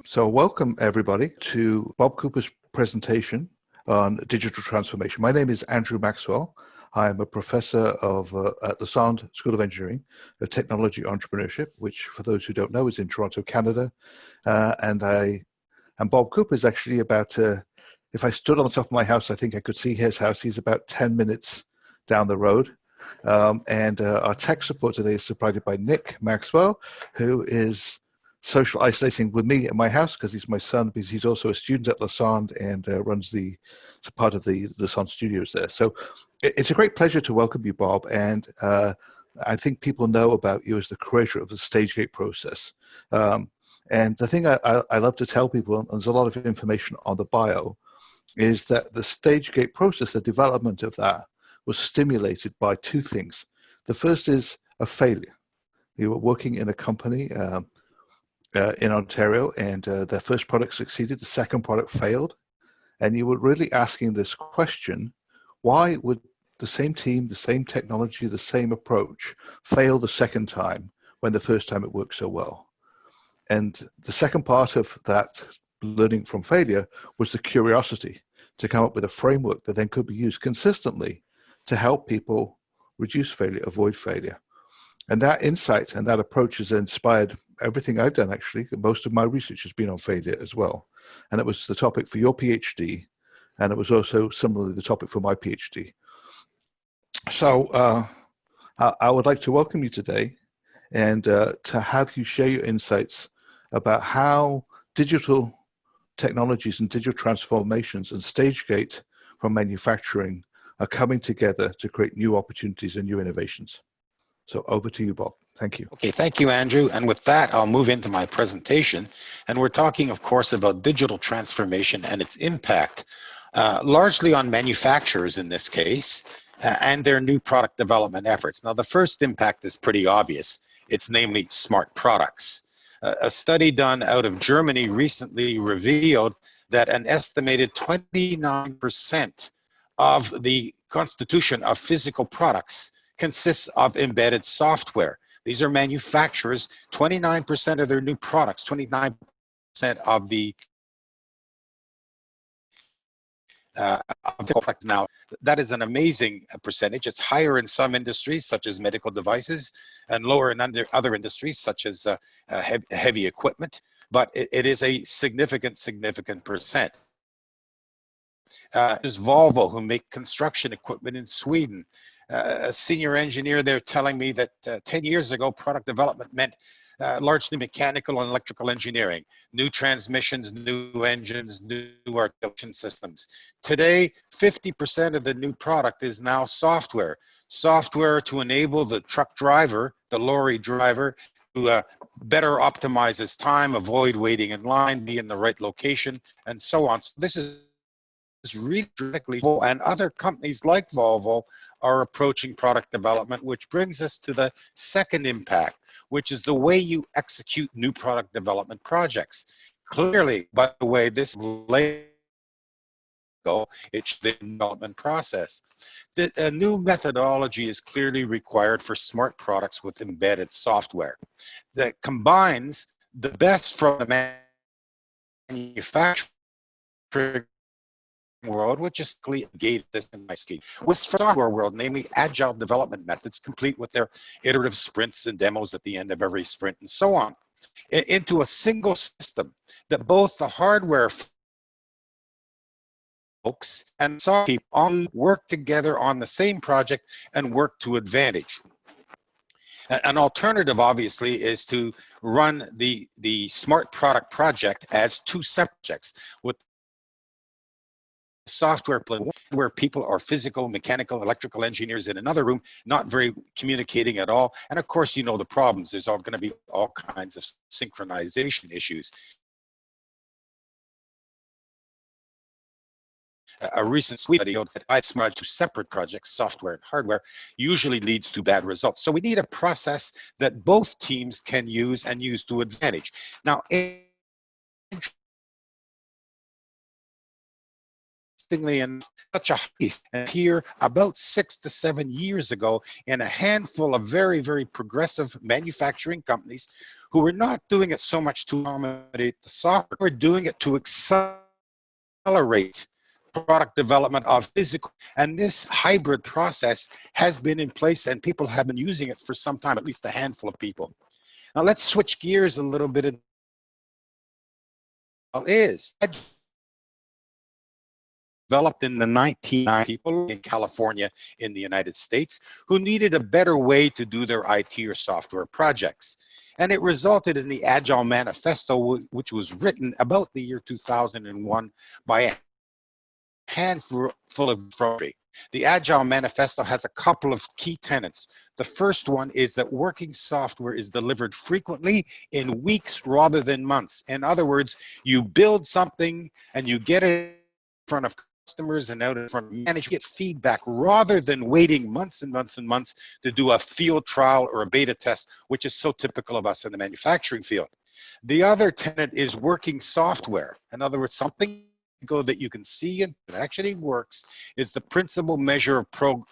So welcome everybody to Bob Cooper's presentation on digital transformation. My name is Andrew Maxwell. I'm a professor at the Sand School of Engineering of Technology Entrepreneurship, which for those who don't know is in Toronto, Canada. And Bob Cooper is actually about, if I stood on the top of my house, I think I could see his house. He's about 10 minutes down the road. Our tech support today is provided by Nick Maxwell, who is social isolating with me at my house because he's my son, because he's also a student at Lassonde and runs part of the Lassonde studios there. So it's a great pleasure to welcome you, Bob. And I think people know about you as the creator of the Stagegate process. And the thing I love to tell people, and there's a lot of information on the bio, is that the Stagegate process, the development of that, was stimulated by two things. The first is a failure. You were working in a company in Ontario, and their first product succeeded, the second product failed. And you were really asking this question: why would the same team, the same technology, the same approach fail the second time when the first time it worked so well? And the second part of that learning from failure was the curiosity to come up with a framework that then could be used consistently to help people reduce failure, avoid failure. And that insight and that approach has inspired everything I've done, actually. Most of my research has been on failure as well. And it was the topic for your PhD, and it was also similarly the topic for my PhD. So I would like to welcome you today and to have you share your insights about how digital technologies and digital transformations and Stagegate from manufacturing are coming together to create new opportunities and new innovations. So over to you, Bob. Thank you. Okay, thank you, Andrew. And with that, I'll move into my presentation. And we're talking, of course, about digital transformation and its impact, largely on manufacturers in this case, and their new product development efforts. Now, the first impact is pretty obvious. It's namely smart products. A study done out of Germany recently revealed that an estimated 29% of the constitution of physical products consists of embedded software. These are manufacturers, 29% of their new products, 29% of the products. Now, that is an amazing percentage. It's higher in some industries, such as medical devices, and lower in other industries, such as heavy equipment, but it is a significant percent. There's Volvo, who make construction equipment in Sweden. A senior engineer there telling me that 10 years ago, product development meant largely mechanical and electrical engineering, new transmissions, new engines, new articulation systems. Today, 50% of the new product is now software. Software to enable the truck driver, the lorry driver, to better optimize his time, avoid waiting in line, be in the right location, and so on. So this is really dramatically, and other companies like Volvo are approaching product development, which brings us to the second impact, which is the way you execute new product development projects. Clearly, by the way, this it's the development process. A new methodology is clearly required for smart products with embedded software that combines the best from the manufacturing world, which is gated nicely, with software world, namely agile development methods, complete with their iterative sprints and demos at the end of every sprint and so on, into a single system that both the hardware folks and software people all work together on the same project and work to advantage. An alternative, obviously, is to run the smart product project as two subjects, with software where people are physical, mechanical, electrical engineers in another room, not very communicating at all. And of course, you know the problems. There's going to be all kinds of synchronization issues. A recent study that ISPIM to separate projects, software and hardware, usually leads to bad results. So we need a process that both teams can use and use to advantage. Now, interestingly enough, such a piece here about 6 to 7 years ago in a handful of very, very progressive manufacturing companies who were not doing it so much to accommodate the software, we're doing it to accelerate product development of physical. And this hybrid process has been in place and people have been using it for some time, at least a handful of people. Now let's switch gears a little bit. Is developed in the 1990s, people in California in the United States who needed a better way to do their IT or software projects. And it resulted in the Agile Manifesto, which was written about the year 2001 by a handful of projects. The Agile Manifesto has a couple of key tenets. The first one is that working software is delivered frequently in weeks rather than months. In other words, you build something and you get it in front of customers and out in front of managers, get feedback rather than waiting months and months and months to do a field trial or a beta test, which is so typical of us in the manufacturing field. The other tenet is working software. In other words, something that you can see and it actually works is the principal measure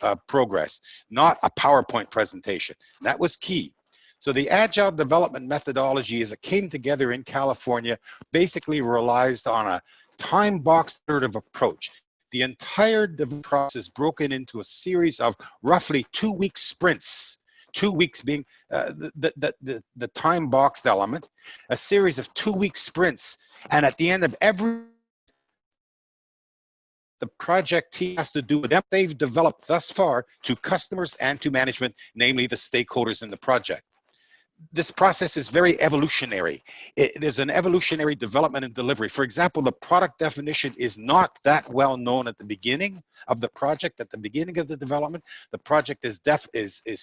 of progress, not a PowerPoint presentation. That was key. So the Agile development methodology as it came together in California basically relies on a time-boxed iterative approach. The entire development process is broken into a series of roughly 2-week sprints. 2 weeks being the time-boxed element, a series of 2-week sprints, and at the end of every the project team has to do with what they've developed thus far to customers and to management, namely the stakeholders in the project. This process is very evolutionary. There's an evolutionary development and delivery. For example, the product definition is not that well known at the beginning of the project, at the beginning of the development. The project is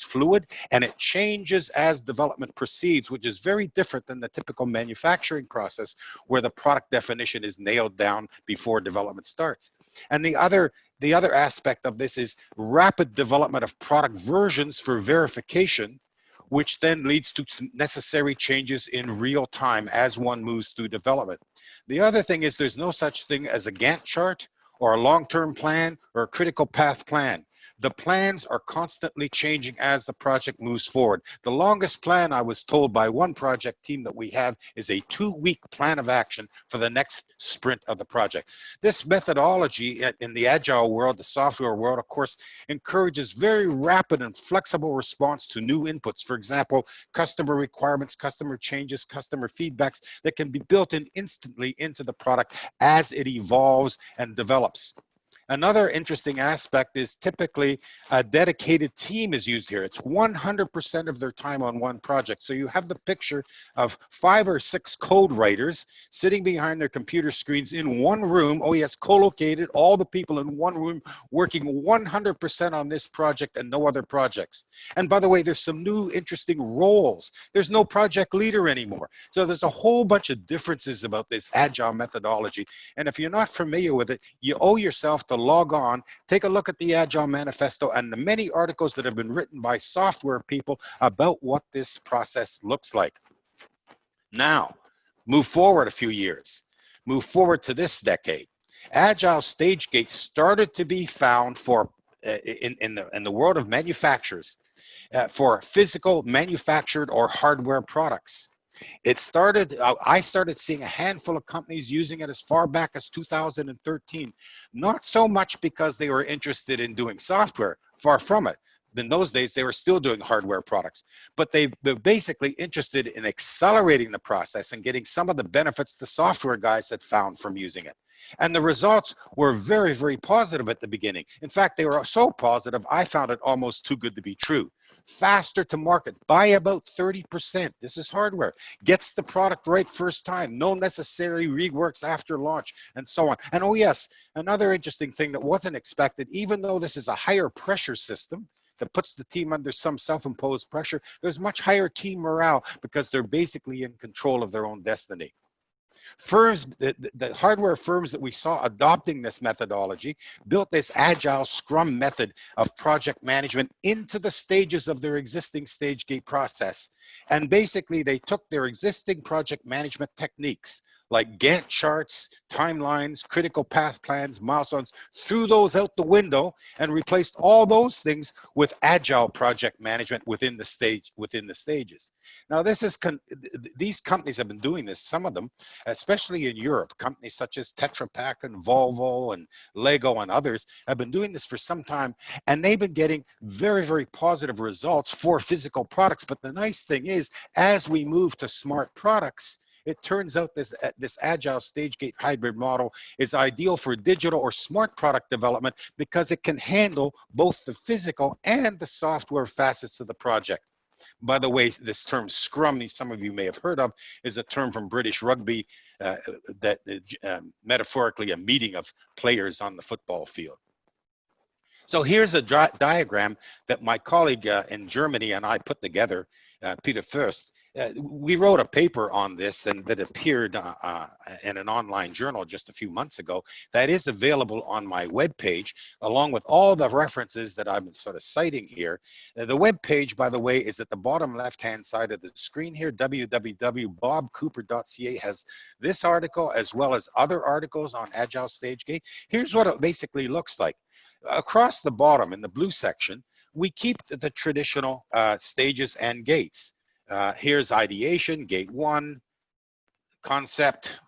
fluid and it changes as development proceeds, which is very different than the typical manufacturing process where the product definition is nailed down before development starts. And the other aspect of this is rapid development of product versions for verification, which then leads to some necessary changes in real time as one moves through development. The other thing is there's no such thing as a Gantt chart or a long-term plan or a critical path plan. The plans are constantly changing as the project moves forward. The longest plan, I was told by one project team that we have, is a 2-week plan of action for the next sprint of the project. This methodology in the Agile world, the software world, of course, encourages very rapid and flexible response to new inputs. For example, customer requirements, customer changes, customer feedbacks that can be built in instantly into the product as it evolves and develops. Another interesting aspect is typically a dedicated team is used here. It's 100% of their time on one project. So you have the picture of 5 or 6 code writers sitting behind their computer screens in one room. Oh yes, co-located, all the people in one room working 100% on this project and no other projects. And by the way, there's some new interesting roles. There's no project leader anymore. So there's a whole bunch of differences about this Agile methodology. And if you're not familiar with it, you owe yourself to log on, take a look at the Agile Manifesto and the many articles that have been written by software people about what this process looks like. Now, move forward a few years. Move forward to this decade. Agile-Stage-Gate started to be found for in the world of manufacturers for physical, manufactured, or hardware products. It started, I started seeing a handful of companies using it as far back as 2013. Not so much because they were interested in doing software, far from it. In those days, they were still doing hardware products, but they're basically interested in accelerating the process and getting some of the benefits the software guys had found from using it. And the results were very, very positive at the beginning. In fact, they were so positive, I found it almost too good to be true. Faster to market by about 30%. This is hardware. Gets the product right first time. No necessary reworks after launch and so on. And oh yes, another interesting thing that wasn't expected, even though this is a higher pressure system that puts the team under some self-imposed pressure, there's much higher team morale because they're basically in control of their own destiny. Firms, the hardware firms that we saw adopting this methodology built this agile Scrum method of project management into the stages of their existing Stagegate process. And basically they took their existing project management techniques like Gantt charts, timelines, critical path plans, milestones, threw those out the window and replaced all those things with agile project management within the stages. Now, these companies have been doing this, some of them, especially in Europe. Companies such as Tetra Pak and Volvo and Lego and others have been doing this for some time, and they've been getting very, very positive results for physical products. But the nice thing is, as we move to smart products, it turns out this agile stage gate hybrid model is ideal for digital or smart product development because it can handle both the physical and the software facets of the project. By the way, this term Scrum, some of you may have heard of, is a term from British rugby that metaphorically a meeting of players on the football field. So here's a diagram that my colleague in Germany and I put together, Peter Fürst. We wrote a paper on this and that appeared in an online journal just a few months ago that is available on my webpage, along with all the references that I'm sort of citing here. The webpage, by the way, is at the bottom left-hand side of the screen here. www.bobcooper.ca has this article as well as other articles on Agile-Stage-Gate. Here's what it basically looks like. Across the bottom in the blue section, we keep the traditional stages and gates. Here's ideation, gate 1, concept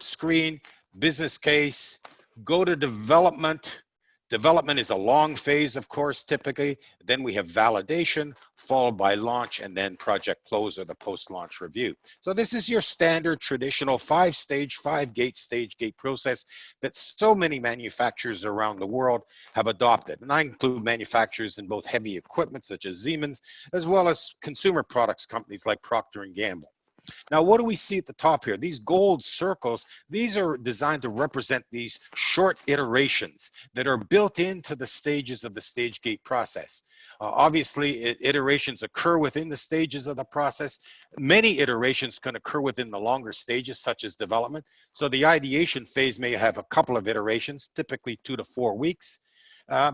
screen, business case, go to development. Development is a long phase, of course, typically. Then we have validation, followed by launch, and then project close or the post-launch review. So this is your standard traditional 5-stage, 5-gate stage gate process that so many manufacturers around the world have adopted. And I include manufacturers in both heavy equipment such as Siemens, as well as consumer products companies like Procter & Gamble. Now, what do we see at the top here? These gold circles, these are designed to represent these short iterations that are built into the stages of the stage gate process. Obviously, iterations occur within the stages of the process. Many iterations can occur within the longer stages, such as development. So the ideation phase may have a couple of iterations, typically 2 to 4 weeks.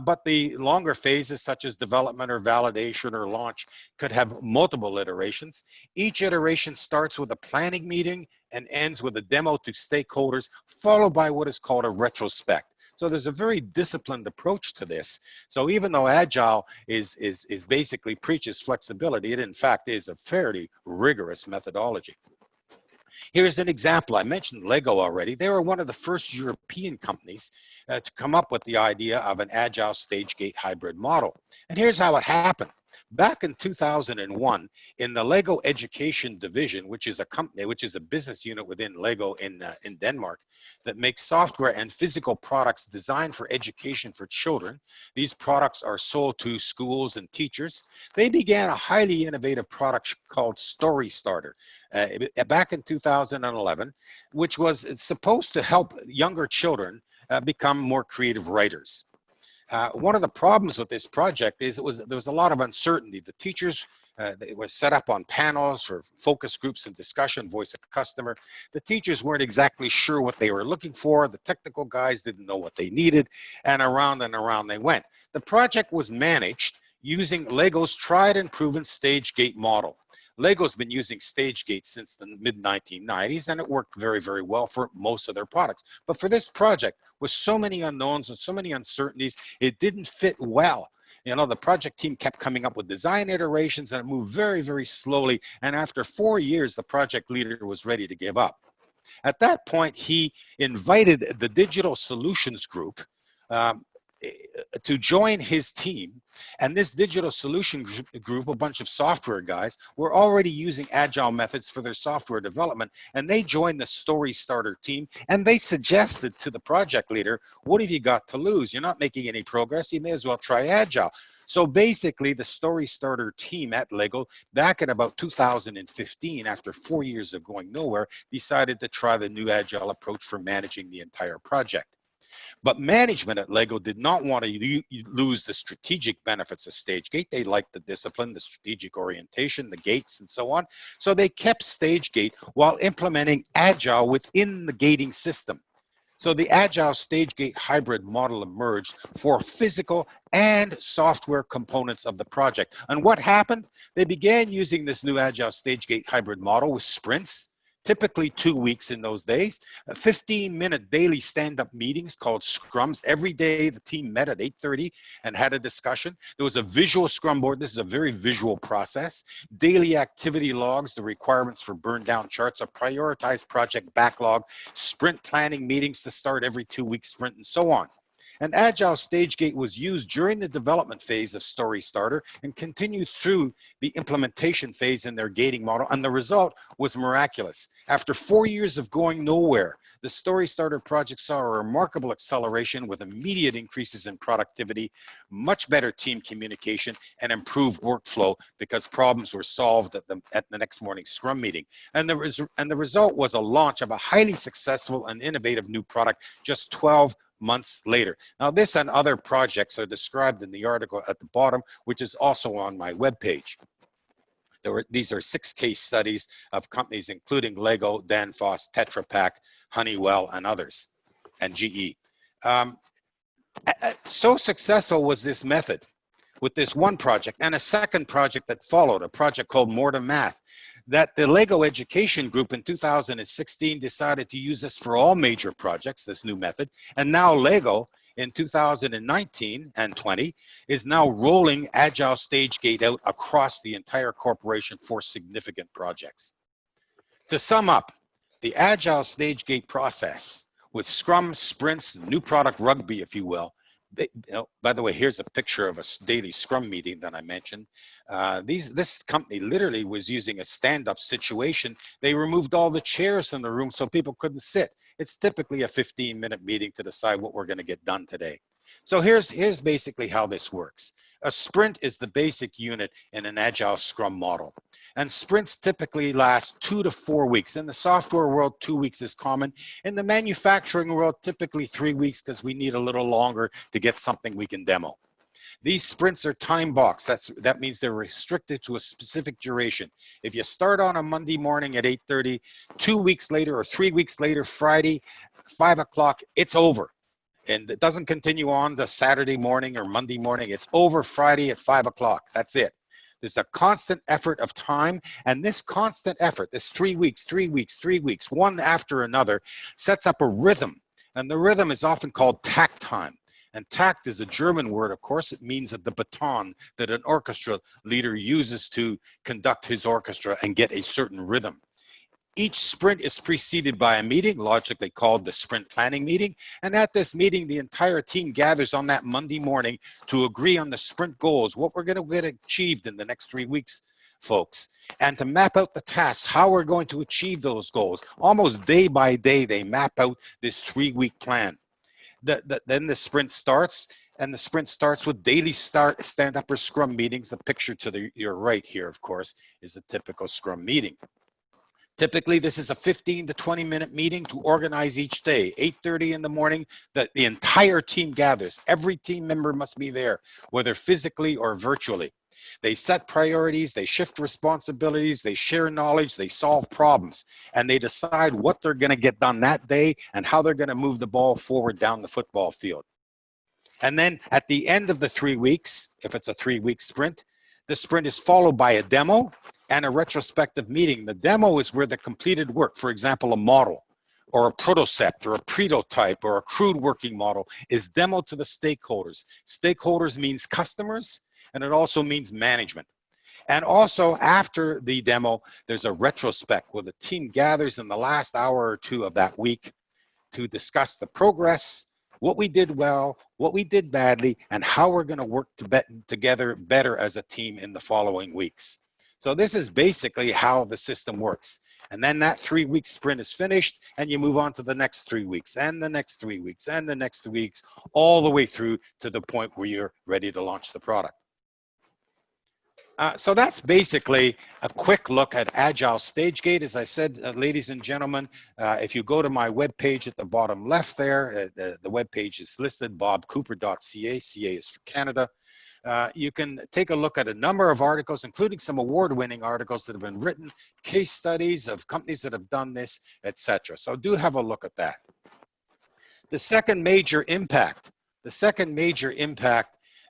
But the longer phases, such as development or validation or launch, could have multiple iterations. Each iteration starts with a planning meeting and ends with a demo to stakeholders, followed by what is called a retrospect. So there's a very disciplined approach to this. So even though Agile is basically preaches flexibility, it in fact is a fairly rigorous methodology. Here's an example. I mentioned Lego already. They were one of the first European companies to come up with the idea of an agile stage gate hybrid model. And here's how it happened. Back in 2001, in the Lego Education Division, which is a company, which is a business unit within Lego in Denmark, that makes software and physical products designed for education for children. These products are sold to schools and teachers. They began a highly innovative product called Story Starter back in 2011, which was supposed to help younger children become more creative writers. One of the problems with this project is there was a lot of uncertainty. The teachers, they were set up on panels for focus groups and discussion, voice of customer. The teachers weren't exactly sure what they were looking for. The technical guys didn't know what they needed, and around they went. The project was managed using Lego's tried and proven stage gate model. Lego's been using Stagegate since the mid-1990s, and it worked very, very well for most of their products. But for this project, with so many unknowns and so many uncertainties, it didn't fit well. You know, the project team kept coming up with design iterations, and it moved very, very slowly. And after 4 years, the project leader was ready to give up. At that point, he invited the Digital Solutions Group to join his team. And this digital solution group, a bunch of software guys, were already using agile methods for their software development. And they joined the Story Starter team, and they suggested to the project leader, what have you got to lose? You're not making any progress. You may as well try Agile. So basically, the Story Starter team at Lego, back in about 2015, after 4 years of going nowhere, decided to try the new Agile approach for managing the entire project. But management at Lego did not want to lose the strategic benefits of Stagegate. They liked the discipline, the strategic orientation, the gates, and so on. So they kept Stagegate while implementing Agile within the gating system. So the Agile Stage-Gate hybrid model emerged for physical and software components of the project. And what happened? They began using this new Agile Stage-Gate hybrid model with sprints, typically 2 weeks in those days, 15-minute daily stand-up meetings called Scrums. Every day the team met at 8:30 and had a discussion. There was a visual Scrum board. This is a very visual process. Daily activity logs, the requirements for burn down charts, a prioritized project backlog, sprint planning meetings to start every 2-week sprint, and so on. And Agile-Stage-Gate was used during the development phase of Story Starter and continued through the implementation phase in their gating model, and the result was miraculous. After 4 years of going nowhere, the Story Starter project saw a remarkable acceleration with immediate increases in productivity, much better team communication, and improved workflow because problems were solved at the next morning's Scrum meeting. And the result was a launch of a highly successful and innovative new product just 12 months later. Now, this and other projects are described in the article at the bottom, which is also on my webpage. These are 6 case studies of companies including Lego, Danfoss, Tetra Pak, Honeywell, and others, and GE. So successful was this method with this one project and a second project that followed, a project called More to Math, that the Lego Education Group in 2016 decided to use this for all major projects, this new method. And now Lego in 2019 and 20 is now rolling Agile-Stage-Gate out across the entire corporation for significant projects. To sum up, the Agile-Stage-Gate process with Scrum, sprints, new product rugby, if you will. By the way, here's a picture of a daily Scrum meeting that I mentioned. This company literally was using a stand-up situation. They removed all the chairs in the room so people couldn't sit. It's typically a 15-minute meeting to decide what we're going to get done today. So here's basically how this works. A sprint is the basic unit in an Agile Scrum model. And sprints typically last 2 to 4 weeks. In the software world, 2 weeks is common. In the manufacturing world, typically 3 weeks because we need a little longer to get something we can demo. These sprints are time boxed. That means they're restricted to a specific duration. If you start on a Monday morning at 8:30, 2 weeks later or 3 weeks later, Friday, 5 o'clock, it's over. And it doesn't continue on to Saturday morning or Monday morning. It's over Friday at 5 o'clock. That's it. There's a constant effort of time, and this constant effort, this 3 weeks, 3 weeks, 3 weeks, one after another, sets up a rhythm. And the rhythm is often called takt time. And takt is a German word, of course. It means that the baton that an orchestra leader uses to conduct his orchestra and get a certain rhythm. Each sprint is preceded by a meeting, logically called the sprint planning meeting. And at this meeting, the entire team gathers on that Monday morning to agree on the sprint goals, what we're going to get achieved in the next 3 weeks, folks, and to map out the tasks, how we're going to achieve those goals. Almost day by day, they map out this 3-week plan. Then the sprint starts, and the sprint starts with daily stand-up or Scrum meetings. The picture to your right here, of course, is a typical Scrum meeting. Typically, this is a 15 to 20-minute meeting to organize each day. 8:30 in the morning, the entire team gathers. Every team member must be there, whether physically or virtually. They set priorities, they shift responsibilities, they share knowledge, they solve problems, and they decide what they're going to get done that day and how they're going to move the ball forward down the football field. And then at the end of the 3 weeks, if it's a 3-week sprint, the sprint is followed by a demo and a retrospective meeting. The demo is where the completed work, for example, a model or a prototype or a prototype or a crude working model, is demoed to the stakeholders. Stakeholders means customers, and it also means management. And also after the demo, there's a retrospect where the team gathers in the last hour or two of that week to discuss the progress, what we did well, what we did badly, and how we're going to work together better as a team in the following weeks. So this is basically how the system works. And then that 3-week sprint is finished, and you move on to the next 3 weeks, and the next 3 weeks, and the next 3 weeks, all the way through to the point where you're ready to launch the product. So that's basically a quick look at Agile-Stage-Gate. As I said, ladies and gentlemen, if you go to my webpage at the bottom left there, the webpage is listed, bobcooper.ca, CA is for Canada. You can take a look at a number of articles, including some award-winning articles that have been written, case studies of companies that have done this, etc. So do have a look at that. The second major impact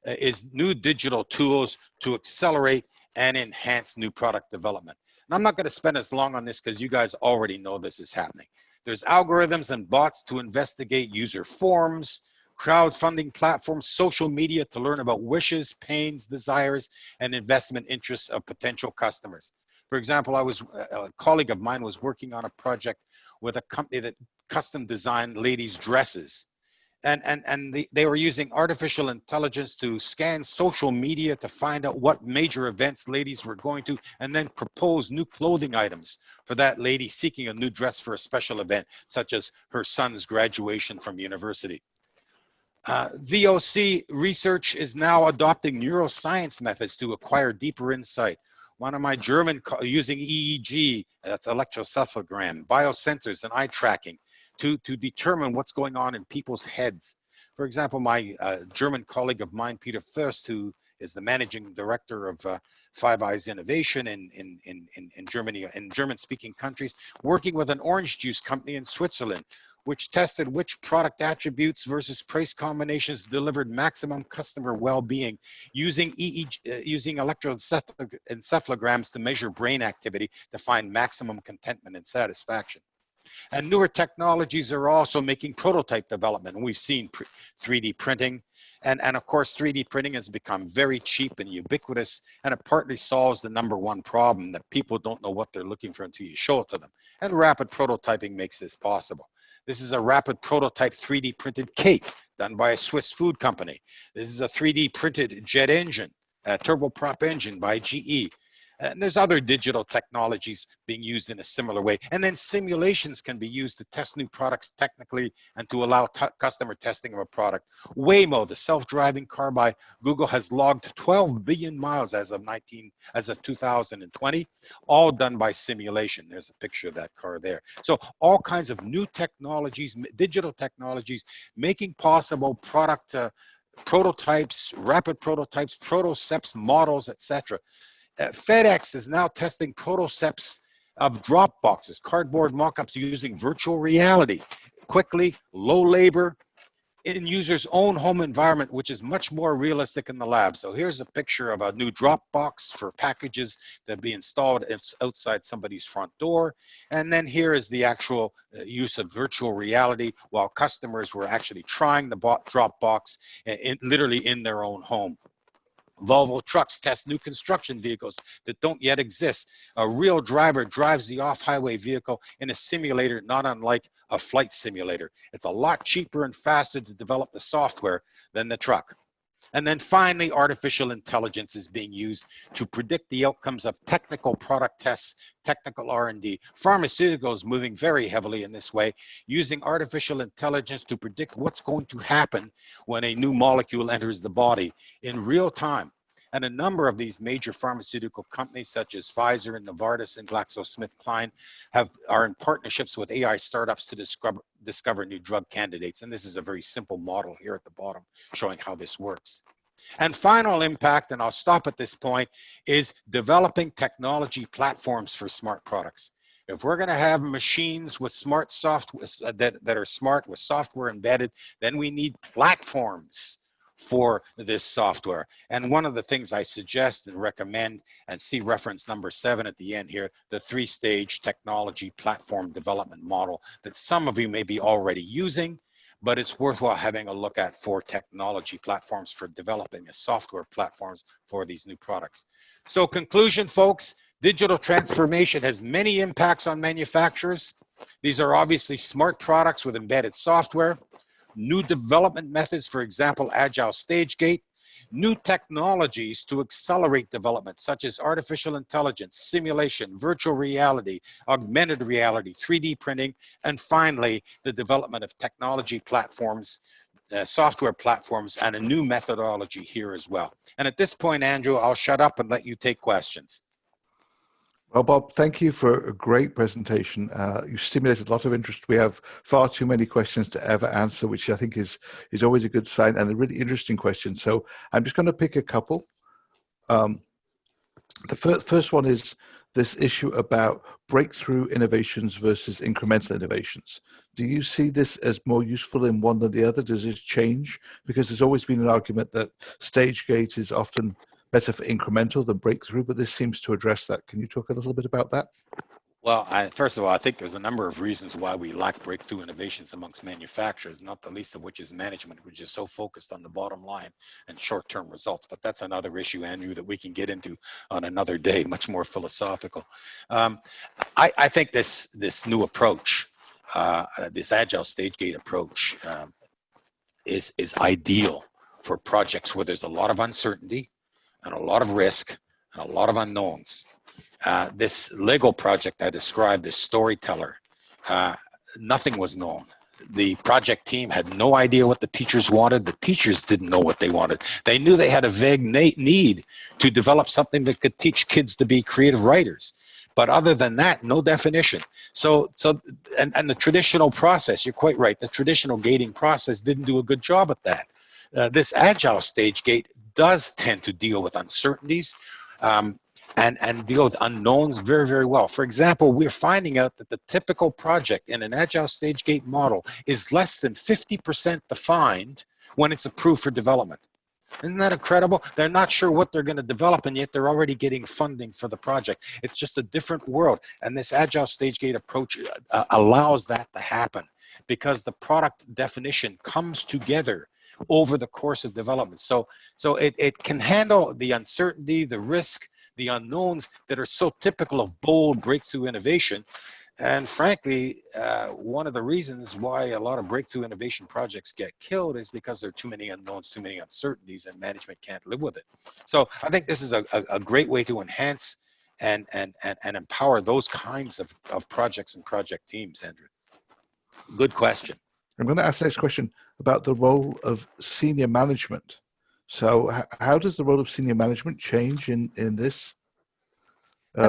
is new digital tools to accelerate and enhance new product development. And I'm not going to spend as long on this because you guys already know this is happening. There's algorithms and bots to investigate user forms, crowdfunding platforms, social media to learn about wishes, pains, desires, and investment interests of potential customers. For example, a colleague of mine was working on a project with a company that custom designed ladies' dresses. And they were using artificial intelligence to scan social media to find out what major events ladies were going to, and then propose new clothing items for that lady seeking a new dress for a special event, such as her son's graduation from university. VOC research is now adopting neuroscience methods to acquire deeper insight. One of my German, using EEG, that's electroencephalogram, biosensors and eye tracking to determine what's going on in people's heads. For example, my German colleague of mine, Peter Fürst, who is the managing director of Five Eyes Innovation in Germany, in German-speaking countries, working with an orange juice company in Switzerland, which tested which product attributes versus price combinations delivered maximum customer well-being using using electroencephalograms to measure brain activity to find maximum contentment and satisfaction. And newer technologies are also making prototype development. We've seen 3D printing, and of course 3D printing has become very cheap and ubiquitous, and it partly solves the #1 problem that people don't know what they're looking for until you show it to them. And rapid prototyping makes this possible. This is a rapid prototype 3D printed cake done by a Swiss food company. This is a 3D printed jet engine, a turboprop engine by GE. And there's other digital technologies being used in a similar way. And then simulations can be used to test new products technically and to allow customer testing of a product. Waymo, the self-driving car by Google, has logged 12 billion miles as of 2020, all done by simulation. There's a picture of that car there. So all kinds of new technologies, digital technologies, making possible product prototypes, rapid prototypes, prototypes, models, etc. FedEx is now testing prototypes of drop boxes, cardboard mock-ups using virtual reality, quickly, low labor, in users' own home environment, which is much more realistic in the lab. So here's a picture of a new drop box for packages that be installed outside somebody's front door. And then here is the actual use of virtual reality while customers were actually trying the drop box literally in their own home. Volvo Trucks test new construction vehicles that don't yet exist. A real driver drives the off-highway vehicle in a simulator, not unlike a flight simulator. It's a lot cheaper and faster to develop the software than the truck. And then finally, artificial intelligence is being used to predict the outcomes of technical product tests, technical R&D. Pharmaceuticals moving very heavily in this way, using artificial intelligence to predict what's going to happen when a new molecule enters the body in real time. And a number of these major pharmaceutical companies, such as Pfizer and Novartis and GlaxoSmithKline, are in partnerships with AI startups to discover new drug candidates. And this is a very simple model here at the bottom showing how this works. And final impact, and I'll stop at this point, is developing technology platforms for smart products. If we're going to have machines with smart software that are smart with software embedded, then we need platforms for this software. And one of the things I suggest and recommend, and see reference #7 at the end here, the 3-stage technology platform development model that some of you may be already using, but it's worthwhile having a look at for technology platforms for developing the software platforms for these new products. So conclusion, folks, digital transformation has many impacts on manufacturers. These are obviously smart products with embedded software, new development methods, for example, Agile-Stage-Gate, new technologies to accelerate development, such as artificial intelligence, simulation, virtual reality, augmented reality, 3D printing, and finally, the development of technology platforms, software platforms, and a new methodology here as well. And at this point, Andrew, I'll shut up and let you take questions. Well, Bob, thank you for a great presentation. You stimulated a lot of interest. We have far too many questions to ever answer, which I think is always a good sign, and a really interesting question. So I'm just going to pick a couple. The first one is this issue about breakthrough innovations versus incremental innovations. Do you see this as more useful in one than the other? Does this change? Because there's always been an argument that Stagegate is often better for incremental than breakthrough, but this seems to address that. Can you talk a little bit about that? Well, first of all, I think there's a number of reasons why we lack breakthrough innovations amongst manufacturers, not the least of which is management, which is so focused on the bottom line and short-term results. But that's another issue, Andrew, that we can get into on another day, much more philosophical. I think this new approach, this Agile-Stage-Gate approach, is ideal for projects where there's a lot of uncertainty and a lot of risk and a lot of unknowns. This Lego project I described, this storyteller, nothing was known. The project team had no idea what the teachers wanted. The teachers didn't know what they wanted. They knew they had a vague need to develop something that could teach kids to be creative writers. But other than that, no definition. And the traditional process, you're quite right, the traditional gating process didn't do a good job at that. This Agile stage gate does tend to deal with uncertainties, and deal with unknowns very, very well. For example, we're finding out that the typical project in an Agile Stage-Gate model is less than 50% defined when it's approved for development. Isn't that incredible? They're not sure what they're going to develop, and yet they're already getting funding for the project. It's just a different world, and this Agile Stage-Gate approach allows that to happen because the product definition comes together over the course of development. So it can handle the uncertainty, the risk, the unknowns that are so typical of bold breakthrough innovation. And frankly, one of the reasons why a lot of breakthrough innovation projects get killed is because there are too many unknowns, too many uncertainties, and management can't live with it. So I think this is a great way to enhance and empower those kinds of projects and project teams, Andrew. Good question. I'm going to ask the next question about the role of senior management. So how does the role of senior management change in this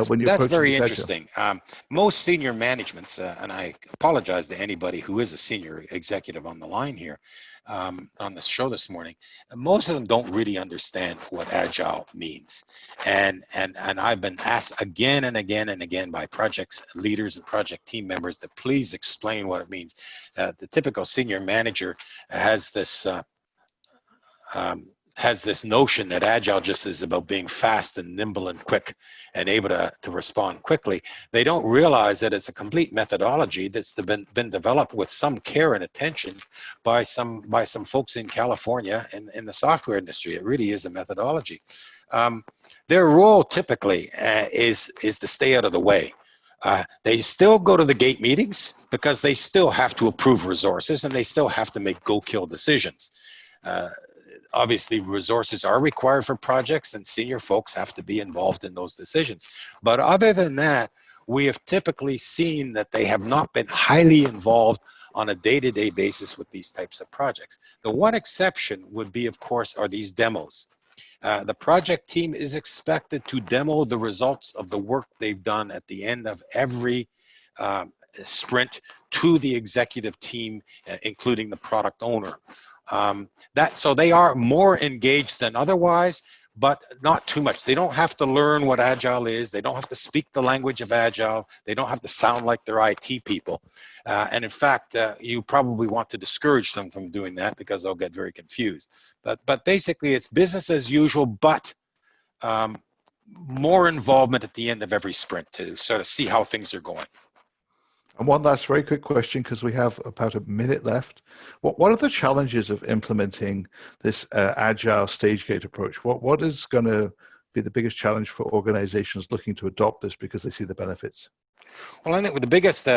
when you're that's approaching very this interesting. Most senior managements, and I apologize to anybody who is a senior executive on the line here on the show this morning, most of them don't really understand what Agile means. And I've been asked again and again and again by project leaders and project team members to please explain what it means. The typical senior manager has this notion that Agile just is about being fast and nimble and quick and able to respond quickly. They don't realize that it's a complete methodology that's been developed with some care and attention by some folks in California in the software industry. It really is a methodology. Their role typically is to stay out of the way. They still go to the gate meetings because they still have to approve resources and they still have to make go-kill decisions. Obviously, resources are required for projects and senior folks have to be involved in those decisions. But other than that, we have typically seen that they have not been highly involved on a day-to-day basis with these types of projects. The one exception would be, of course, are these demos. The project team is expected to demo the results of the work they've done at the end of every sprint to the executive team, including the product owner. So they are more engaged than otherwise, but not too much. They don't have to learn what Agile is. They don't have to speak the language of Agile. They don't have to sound like they're IT people. And in fact, you probably want to discourage them from doing that because they'll get very confused. But basically, it's business as usual, but more involvement at the end of every sprint to sort of see how things are going. And one last very quick question, because we have about a minute left. What are the challenges of implementing this Agile Stage-Gate approach? What is going to be the biggest challenge for organizations looking to adopt this because they see the benefits? Well, I think the biggest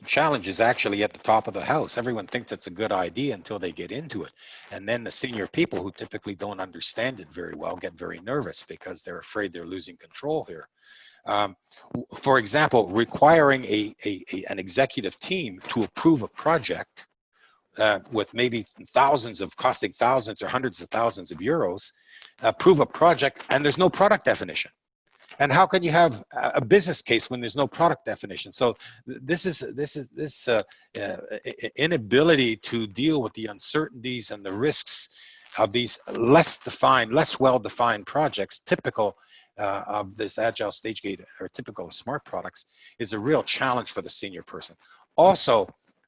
challenge is actually at the top of the house. Everyone thinks it's a good idea until they get into it. And then the senior people who typically don't understand it very well get very nervous because they're afraid they're losing control here. For example, requiring an executive team to approve a project with maybe costing thousands or hundreds of thousands of euros, approve a project and there's no product definition. And how can you have a business case when there's no product definition? So this inability to deal with the uncertainties and the risks of these less well-defined projects, typical of this Agile Stage-Gate or typical of smart products, is a real challenge for the senior person. Also,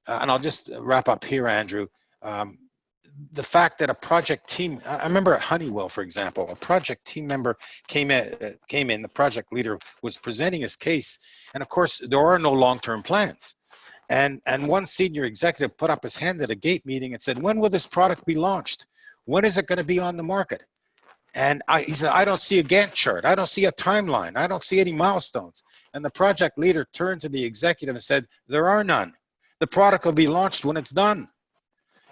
and I'll just wrap up here, Andrew, the fact that a project team, I remember at Honeywell, for example, a project team member came in, the project leader was presenting his case, and of course, there are no long-term plans. And one senior executive put up his hand at a gate meeting and said, when will this product be launched? When is it going to be on the market? And he said, I don't see a Gantt chart. I don't see a timeline. I don't see any milestones. And the project leader turned to the executive and said, there are none. The product will be launched when it's done.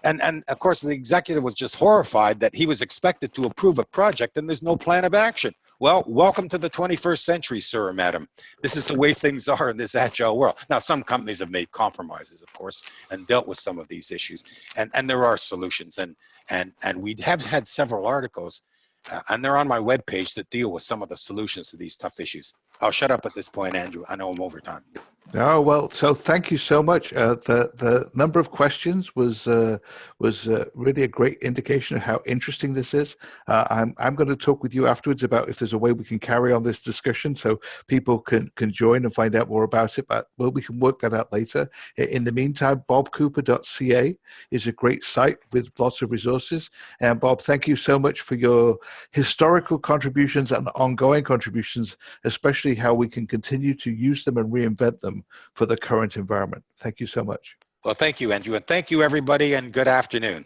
And of course, the executive was just horrified that he was expected to approve a project and there's no plan of action. Well, welcome to the 21st century, sir or madam. This is the way things are in this agile world. Now, some companies have made compromises, of course, and dealt with some of these issues. And there are solutions. And we have had several articles, and they're on my webpage, that deal with some of the solutions to these tough issues. I'll shut up at this point, Andrew. I know I'm over time. Oh, well, so thank you so much. The number of questions was really a great indication of how interesting this is. I'm going to talk with you afterwards about if there's a way we can carry on this discussion so people can join and find out more about it, but well, we can work that out later. In the meantime, bobcooper.ca is a great site with lots of resources. And Bob, thank you so much for your historical contributions and ongoing contributions, especially how we can continue to use them and reinvent them for the current environment. Thank you so much. Well, thank you, Andrew, and thank you, everybody, and good afternoon.